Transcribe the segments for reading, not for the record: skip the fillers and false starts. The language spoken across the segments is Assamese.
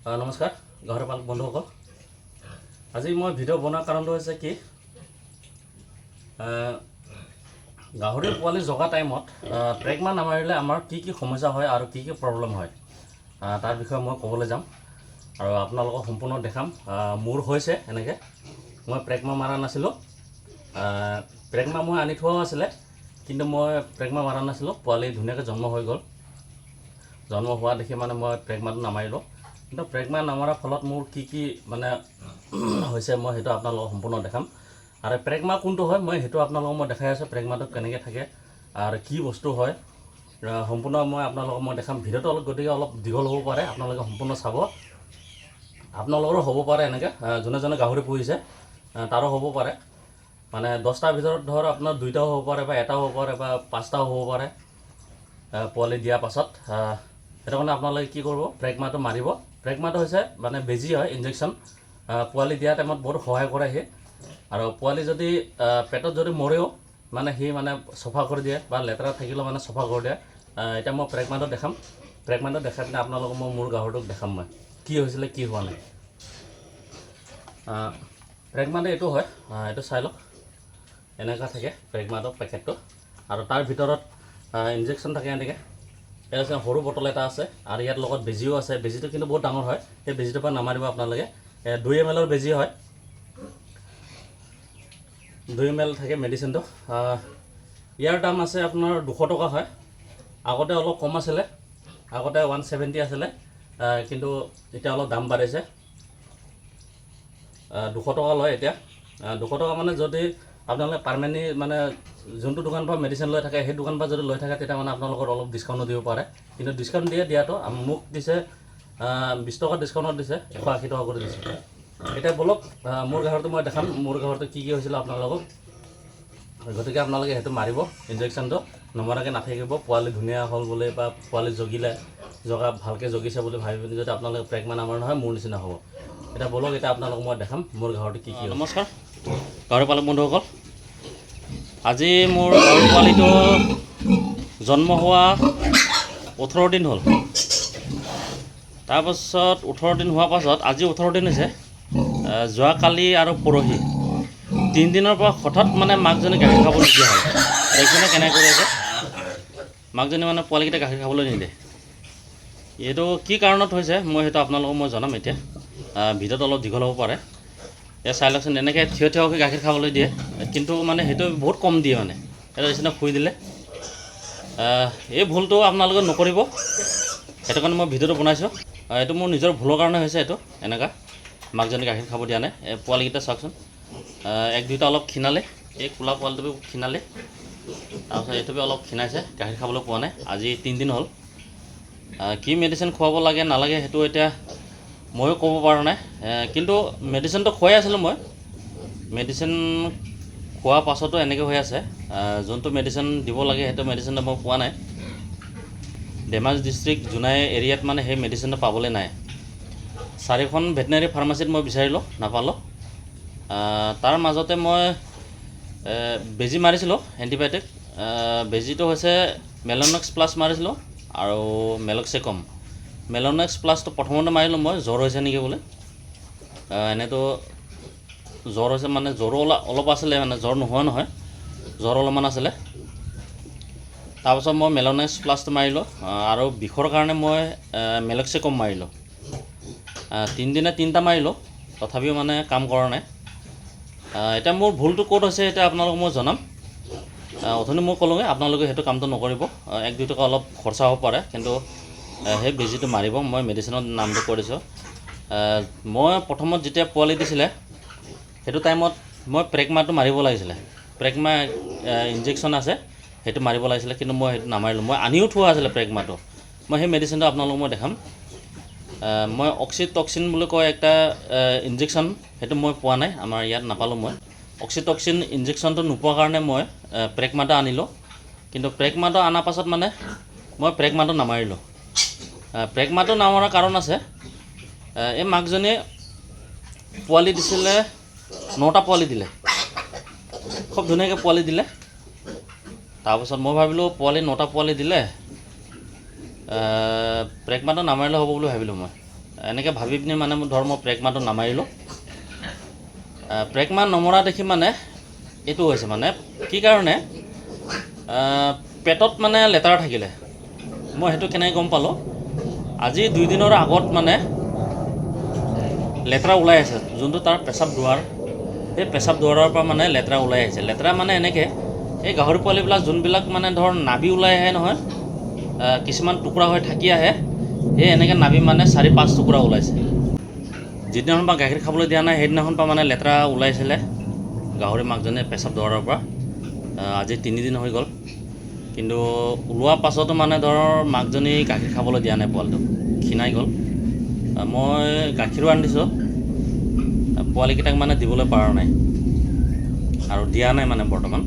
নমস্কাৰ গাহৰি পালক বন্ধুসকল। আজি মই ভিডিঅ' বনোৱাৰ কাৰণটো হৈছে কি, গাহৰি পোৱালি জগা টাইমত প্ৰেগমা নামাৰিলে আমাৰ কি সমস্যা হয় আৰু কি প্ৰব্লেম হয় তাৰ বিষয়ে মই ক'বলৈ যাম আৰু আপোনালোকক সম্পূৰ্ণ দেখাম। মোৰ হৈছে এনেকৈ, মই প্ৰেগমা মাৰা নাছিলোঁ। প্ৰেগমা মই আনি থোৱাও আছিলে, কিন্তু মই প্ৰেগমা মাৰা নাছিলোঁ। পোৱালি ধুনীয়াকৈ জন্ম হৈ গ'ল। জন্ম হোৱা দেখি মানে মই প্ৰেগমাটো নামাৰিলোঁ। কিন্তু প্ৰেগমা নামাৰাৰ ফলত মোৰ কি মানে হৈছে মই সেইটো আপোনালোকক সম্পূৰ্ণ দেখাম। আৰু প্ৰেগমা কোনটো হয় মই সেইটো আপোনালোকক মই দেখাই আছোঁ। প্ৰেগমাটো কেনেকৈ থাকে আৰু কি বস্তু হয় সম্পূৰ্ণ মই আপোনালোকক মই দেখাম। ভিডিঅ'টো গতিকে অলপ দীঘল হ'ব পাৰে, আপোনালোকে সম্পূৰ্ণ চাব। আপোনালোকৰো হ'ব পাৰে এনেকৈ, যোনে গাহৰি পুহিছে তাৰো হ'ব পাৰে। মানে 10টাৰ ভিতৰত ধৰ আপোনাৰ 2টাও হ'ব পাৰে বা এটাও হ'ব পাৰে বা 5টাও হ'ব পাৰে পোৱালি দিয়াৰ পাছত। সেইটো কাৰণে আপোনালোকে কি কৰিব, প্ৰেগমাটো মাৰিব। প্ৰেগমাটো হৈছে মানে বেজি হয়, ইনজেকশ্যন। পোৱালি দিয়া টাইমত বহুত সহায় কৰে সি। আৰু পোৱালি যদি পেটত যদি মৰেও মানে সি মানে চফা কৰি দিয়ে বা লেতেৰা থাকিলেও মানে চফা কৰি দিয়ে। এতিয়া মই প্ৰেগমাটো দেখাম। প্ৰেগমাটো দেখাই পিনে আপোনালোকক মই মোৰ গাহৰিটোক দেখাম মই কি হৈছিলে কি হোৱা নাই। প্ৰেগমাটো এইটো হয়, এইটো চাই লওক। এনেকুৱা থাকে প্ৰেগমাটো পেকেটটো, আৰু তাৰ ভিতৰত ইনজেকশ্যন থাকে এনেকৈ। এই আছে সৰু বটল এটা আছে আৰু ইয়াৰ লগত বেজিও আছে। বেজিটো কিন্তু বহুত ডাঙৰ হয়, সেই বেজিটোৰ পৰা নামাৰিব আপোনালোকে। 2 ml বেজি হয়, 2 ml থাকে মেডিচিনটো। ইয়াৰ দাম আছে আপোনাৰ 200 টকা হয়। আগতে অলপ কম আছিলে, আগতে 170 আছিলে, কিন্তু এতিয়া অলপ দাম বাঢ়িছে। 200 টকা লয় এতিয়া। 200 টকা মানে যদি আপোনালোকে পাৰ্মানেণ্টলি মানে যোনটো দোকানৰ পৰা মেডিচিন লৈ থাকে সেই দোকানৰ পৰা যদি লৈ থাকে তেতিয়া মানে আপোনালোকৰ অলপ ডিছকাউণ্টো দিব পাৰে। কিন্তু ডিছকাউণ্ট দিয়াটো মোক দিছে 20 টকা ডিছকাউণ্টত দিছে, 180 টকা কৰি দিছে। এতিয়া বলক মোৰ গাহৰিটো মই দেখাম, মোৰ গাহৰিটো কি হৈছিলে আপোনালোকক। গতিকে আপোনালোকে সেইটো মাৰিব ইনজেকশ্যনটো, নমৰাকৈ নাথাকিব। পোৱালি ধুনীয়া হ'ল বুলি বা পোৱালি জগা ভালকৈ জগিছে বুলি ভাবি পিনি যদি আপোনালোকে প্ৰেগমা নামাৰে নহয় মোৰ নিচিনা হ'ব। এতিয়া বলক এতিয়া আপোনালোকক মই দেখাম মোৰ গাহৰিটো কি। নমস্কাৰ গাহৰি পালক বন্ধুসকল। আজি মোৰ গাহৰি পোৱালিটো জন্ম হোৱা 18 দিন হ'ল। তাৰপাছত 18 দিন হোৱাৰ পাছত আজি 18 দিন হৈছে। যোৱাকালি আৰু পৰহি 3 দিনৰ পৰা হঠাৎ মানে মাকজনী গাখীৰ খাবলৈ নিদিয়া হয়। দেখিছেনে কেনেকৈ কৰি আছে? মাকজনী মানে পোৱালিকেইটা গাখীৰ খাবলৈ নিদিয়ে। এইটো কি কাৰণত হৈছে মই সেইটো আপোনালোকক মই জনাম এতিয়া। ভিডিঅ'টো অলপ দীঘল হ'ব পাৰে। চাই লওকচোন, এনেকৈ থিয় হৈ গাখীৰ খাবলৈ দিয়ে, কিন্তু মানে সেইটো বহুত কম দিয়ে। মানে এটা নিচিনা শুই দিলে। এই ভুলটো আপোনালোকে নকৰিব, সেইটো কাৰণে মই ভিডিঅ'টো বনাইছোঁ। এইটো মোৰ নিজৰ ভুলৰ কাৰণে হৈছে। এইটো এনেকুৱা মাকজনী গাখীৰ খাব দিয়া নাই। এই পোৱালিকেইটা চাওকচোন, 1-2টা অলপ ক্ষীণালে, এই ক'লা পোৱালিটো ক্ষীণালে, তাৰপিছত এইটো অলপ ক্ষীণাইছে, গাখীৰ খাবলৈ পোৱা নাই। আজি 3 দিন হ'ল। কি মেডিচিন খুৱাব লাগে নালাগে সেইটো এতিয়া ময়ো ক'ব পৰা নাই। কিন্তু মেডিচিনটো খুৱাই আছিলোঁ মই। মেডিচিন খোৱাৰ পাছতো এনেকৈ হৈ আছে। যোনটো মেডিচিন দিব লাগে সেইটো মেডিচিনটো মই পোৱা নাই। ধেমাজি ডিষ্ট্ৰিক্ট জোনাই এৰিয়াত মানে সেই মেডিচিনটো পাবলৈ নাই। 4খন ভেটেনেৰী ফাৰ্মাচীত মই বিচাৰিলোঁ, নাপালোঁ। তাৰ মাজতে মই বেজি মাৰিছিলোঁ, এণ্টিবায়'টিক। বেজিটো হৈছে মেলনক্স প্লাছ মাৰিছিলোঁ আৰু মেলক্সিকম। মেলনক্স প্লাছটো প্ৰথমতে মাৰিলোঁ মই, জ্বৰ হৈছে নেকি বোলে। এনেতো জ্বৰ হৈছে মানে জ্বৰো অলপ আছিলে, মানে জ্বৰ নোহোৱা নহয়, জ্বৰ অলপমান আছিলে। তাৰপাছত মই মেলনক্স প্লাছটো মাৰিলোঁ আৰু বিষৰ কাৰণে মই মেলক্সিকম মাৰিলোঁ। 3 দিনে 3টা মাৰিলোঁ, তথাপিও মানে কাম কৰা নাই। এতিয়া মোৰ ভুলটো ক'ত হৈছে এতিয়া আপোনালোকক মই জনাম। অথনি মই ক'লোঁগৈ আপোনালোকে সেইটো কামটো নকৰিব। 1-2 টকা অলপ খৰচা হ'ব পাৰে, কিন্তু সেই বেজিটো মাৰিব। মই মেডিচিনৰ নামটো কৈ দিছোঁ। মই প্ৰথমত যেতিয়া পোৱালি দিছিলে সেইটো টাইমত মই প্ৰেগমাটো মাৰিব লাগিছিলে। প্ৰেগমা ইনজেকশ্যন আছে, সেইটো মাৰিব লাগিছিলে, কিন্তু মই সেইটো নামাৰিলোঁ। মই আনিও থোৱা আছিলে প্ৰেগমাটো। মই সেই মেডিচিনটো আপোনালোকক মই দেখাম। মই অক্সিটক্সিন বুলি কয় একটা ইনজেকশ্যন, সেইটো মই পোৱা নাই, আমাৰ ইয়াত নাপালোঁ মই। অক্সিটক্সিন ইনজেকশ্যনটো নোপোৱাৰ কাৰণে মই প্ৰেগমাটো আনিলোঁ। কিন্তু প্ৰেগমাটো অনাৰ পাছত মানে মই প্ৰেগমাটো নামাৰিলোঁ। প্ৰেগমাটো নামৰাৰ কাৰণ আছে। এই মাকজনীয়ে পোৱালি দিছিলে, 9টা পোৱালি দিলে, খুব ধুনীয়াকৈ পোৱালি দিলে। তাৰপাছত মই ভাবিলোঁ পোৱালি 9টা পোৱালি দিলে, প্ৰেগমাটো নামাৰিলে হ'ব বুলি ভাবিলোঁ মই। এনেকৈ ভাবি পিনি মানে মই প্ৰেগমাটো নামাৰিলোঁ। প্ৰেগমা নমৰা দেখি মানে এইটো হৈছে মানে কি কাৰণে পেটত মানে লেতেৰা থাকিলে। মই সেইটো কেনেকৈ গম পালোঁ, আজি 2 দিনৰ আগত মানে লেতেৰা ওলাই আছে, যোনটো তাৰ পেচাব দুৱাৰ, সেই পেচাব দুৱাৰৰ পৰা মানে লেতেৰা ওলাই আহিছে। লেতেৰা মানে এনেকৈ এই গাহৰি পোৱালিবিলাক যোনবিলাক মানে ধৰ নাভি ওলাই আহে নহয়, কিছুমান টুকুৰা হৈ থাকি আহে, সেই এনেকৈ নাভি মানে 4-5 টুকুৰা ওলাইছে। যিদিনাখন পৰা গাখীৰ খাবলৈ দিয়া নাই সেইদিনাখন পৰা মানে লেতেৰা ওলাইছিলে গাহৰি মাকজনী পেচাব দুৱাৰৰ পৰা। আজি 3 দিন হৈ গ'ল, কিন্তু ওলোৱাৰ পাছতো মানে ধৰ মাকজনী গাখীৰ খাবলৈ দিয়া নাই, পোৱালিটো ক্ষীণাই গ'ল। মই গাখীৰো আনি দিছোঁ, পোৱালিকেইটাক মানে দিবলৈ পৰা নাই আৰু দিয়া নাই মানে বৰ্তমান।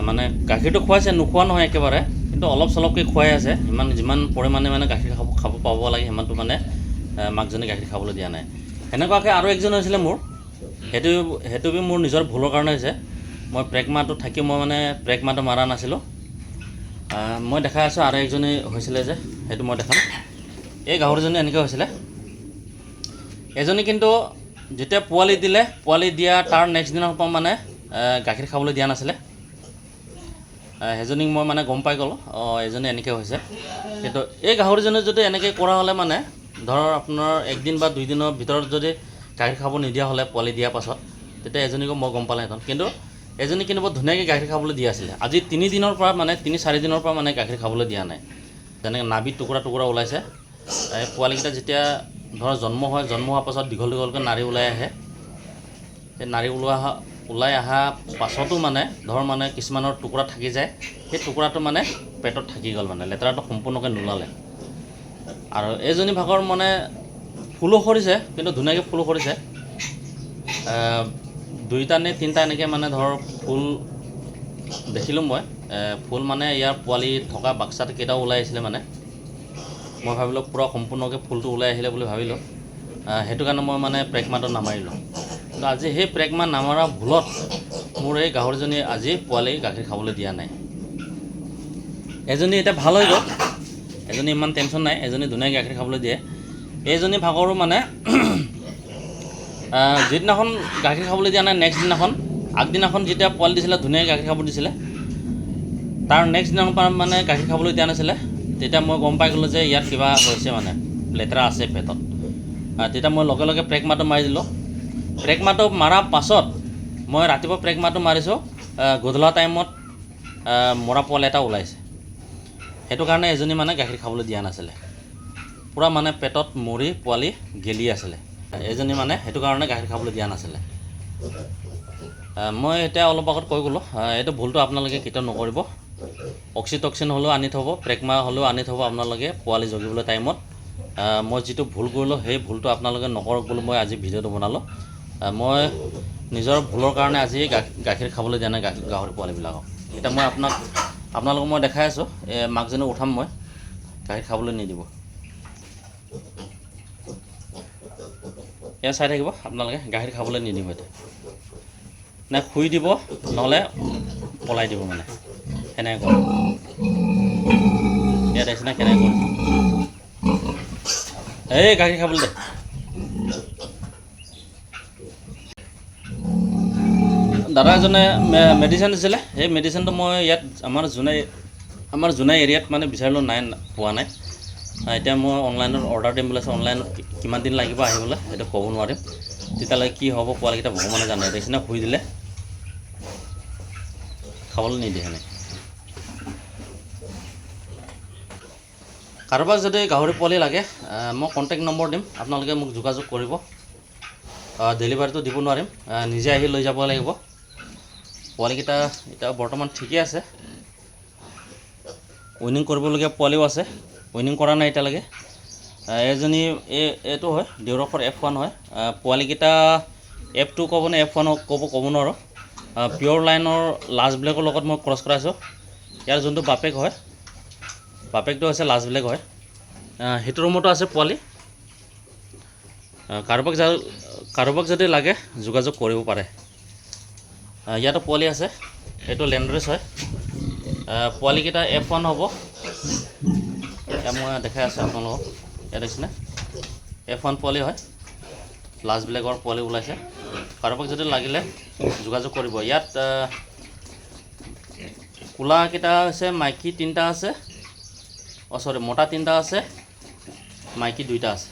মানে গাখীৰটো খুৱাইছে, নোখোৱা নহয় একেবাৰে, কিন্তু অলপ চলপকৈ খুৱাই আছে। যিমান পৰিমাণে মানে গাখীৰ খাব পাব লাগে সিমানটো মানে মাকজনী গাখীৰ খাবলৈ দিয়া নাই। সেনেকুৱাকৈ আৰু একজন হৈছিলে মোৰ, সেইটো মোৰ নিজৰ ভুলৰ কাৰণে হৈছে। মই প্ৰেগমাটো থাকি মই মানে প্ৰেগমাটো মাৰা নাছিলোঁ। মই দেখাই আছোঁ আৰু একজনী হৈছিলে যে, সেইটো মই দেখাম। এই গাহৰিজনী এনেকৈ হৈছিলে। এজনী কিন্তু যেতিয়া পোৱালি দিলে, পোৱালি দিয়া তাৰ নেক্সট দিনাৰ পৰা মানে গাখীৰ খাবলৈ দিয়া নাছিলে। সেইজনীক মই মানে গম পাই গ'লোঁ, এজনী এনেকৈ হৈছে। কিন্তু এই গাহৰিজনী যদি এনেকৈ কৰা হ'লে মানে ধৰ আপোনাৰ 1 দিন বা 2 দিনৰ ভিতৰত যদি গাখীৰ খাব নিদিয়া হ'লে পোৱালি দিয়াৰ পাছত, তেতিয়া এজনীকো মই গম পালেহেঁতেন। কিন্তু এজনী কিন্তু বৰ ধুনীয়াকৈ গাখীৰ খাবলৈ দি আছিলে। আজি 3 দিনৰ পৰা মানে 3-4 দিনৰ পৰা মানে গাখীৰ খাবলৈ দিয়া নাই। যেনেকৈ নাভি টুকুৰা ওলাইছে। এই পোৱালিকেইটা যেতিয়া ধৰ জন্ম হয়, জন্ম হোৱাৰ পাছত দীঘলকৈ নাড়ী ওলাই আহে। সেই নাড়ী ওলাই অহা পাছতো মানে ধৰ মানে কিছুমানৰ টুকুৰা থাকি যায়, সেই টুকুৰাটো মানে পেটত থাকি গ'ল, মানে লেতেৰাটো সম্পূৰ্ণকৈ নোলালে। আৰু এইজনী ভাগৰ মানে ফুলো সৰিছে, কিন্তু ধুনীয়াকৈ ফুলো সৰিছে। 2টা নে 3টা এনেকৈ মানে ধৰ ফুল দেখিলোঁ মই। ফুল মানে ইয়াৰ পোৱালি থকা বাক্সাত কেইটাও ওলাই আহিছিলে মানে। মই ভাবিলোঁ পূৰা সম্পূৰ্ণকৈ ফুলটো ওলাই আহিলে বুলি ভাবিলোঁ। সেইটো কাৰণে মই মানে প্ৰেগমাটো নামাৰিলোঁ। কিন্তু আজি সেই প্ৰেগমা নামাৰা ভুলত মোৰ এই গাহৰিজনী আজি পোৱালি গাখীৰ খাবলৈ দিয়া নাই। এজনী এতিয়া ভাল হৈ গ'ল, এজনী ইমান টেনশ্যন নাই, এজনী ধুনীয়াকৈ গাখীৰ খাবলৈ দিয়ে। এইজনী ভাগৰো মানে যিদিনাখন গাখীৰ খাবলৈ দিয়া নাই, নেক্সট দিনাখন, আগদিনাখন যেতিয়া পোৱালি দিছিলে ধুনীয়াকৈ গাখীৰ খাব দিছিলে, তাৰ নেক্সট দিনাখন পৰা মানে গাখীৰ খাবলৈ দিয়া নাছিলে। তেতিয়া মই গম পাই গ'লোঁ যে ইয়াত কিবা হৈছে, মানে লেতেৰা আছে পেটত। তেতিয়া মই লগে লগে প্ৰেগমাটো মাৰি দিলোঁ। প্ৰেগমাটো মৰাৰ পাছত মই ৰাতিপুৱা প্ৰেগমাটো মাৰিছোঁ, গধূলা টাইমত মৰা পোৱালি এটা ওলাইছে। সেইটো কাৰণে এজনী মানে গাখীৰ খাবলৈ দিয়া নাছিলে, পূৰা মানে পেটত মৰি পোৱালি গেলি আছিলে। এজনী মানে সেইটো কাৰণে গাখীৰ খাবলৈ দিয়া নাছিলে। মই এতিয়া অলপ আগত কৈ গ'লোঁ, এইটো ভুলটো আপোনালোকে কেতিয়াও নকৰিব। অক্সিটক্সিন হ'লেও আনি থ'ব, প্ৰেগমা হ'লেও আনি থ'ব আপোনালোকে পোৱালি জগিবলৈ টাইমত। মই যিটো ভুল কৰিলোঁ সেই ভুলটো আপোনালোকে নকৰক বুলি মই আজি ভিডিঅ'টো বনালোঁ। মই নিজৰ ভুলৰ কাৰণে আজি গাখীৰ খাবলৈ দিয়া নাই গাহৰি পোৱালিবিলাকক। এতিয়া মই আপোনালোকক মই দেখাই আছোঁ, মাকজনী উঠাম, মই গাখীৰ খাবলৈ নিদিব। এয়া চাই থাকিব আপোনালোকে, গাখীৰ খাবলৈ নিদিব। এতিয়া নে শুই দিব, নহ'লে পলাই দিব, মানে সেনেকৈ কৰে। ইয়াত দেখিছেনে কেনেকৈ কৰে? এই গাখীৰ খাবলৈ দে। দাদা এজনে মেডিচিন দিছিলে, সেই মেডিচিনটো মই ইয়াত আমাৰ জোনাই এৰিয়াত মানে বিচাৰিলোঁ, পোৱা নাই। এতিয়া মই অনলাইনত অৰ্ডাৰ দিম বুলি আছে। অনলাইনত কিমান দিন লাগিব আহিবলৈ সেইটো ক'ব নোৱাৰিম। তেতিয়ালৈকে কি হ'ব পোৱালিকেইটা ভগৱানে জানে। দেখিছেনে শুই দিলে, খাবলৈ নিদিয়ে সেনে। কাৰোবাক যদি গাহৰি পোৱালি লাগে, মই কণ্টেক্ট নম্বৰ দিম, আপোনালোকে মোক যোগাযোগ কৰিব। ডেলিভাৰীটো দিব নোৱাৰিম, নিজে আহি লৈ যাব লাগিব। পোৱালিকেইটা এতিয়া বৰ্তমান ঠিকে আছে। উইনিং কৰিবলগীয়া পোৱালিও আছে, উইনিং কৰা নাই এতিয়ালৈকে। এজনী এইটো হয় দেউৰখৰ F1 হয়। পোৱালিকেইটা F2 ক'ব নে F1 ক'ব নোৱাৰোঁ। পিয়ৰ লাইনৰ লাষ্ট ব্লেকৰ লগত মই ক্ৰছ কৰাইছোঁ। ইয়াৰ যোনটো বাপেক হয়, বাপেকটো হৈছে লাষ্ট ব্লেক হয়। সেইটো ৰুমতো আছে পোৱালি। কাৰোবাক যদি লাগে যোগাযোগ কৰিব পাৰে। ইয়াতো পোৱালি আছে, এইটো লেণ্ডৰেছ হয়। পোৱালিকেইটা F1 হ'ব। এতিয়া মই দেখাই আছোঁ আপোনালোকক, ইয়াত দেখিছেনে? F1 পোৱালি হয় লাষ্ট ব্লেকৰ পোৱালি ওলাইছে কাৰোবাক যদি লাগিলে যোগাযোগ কৰিব ইয়াত কোলা কেইটা আছে মাইকী 3টা আছে সৰি মতা 3টা আছে মাইকী 2টা আছে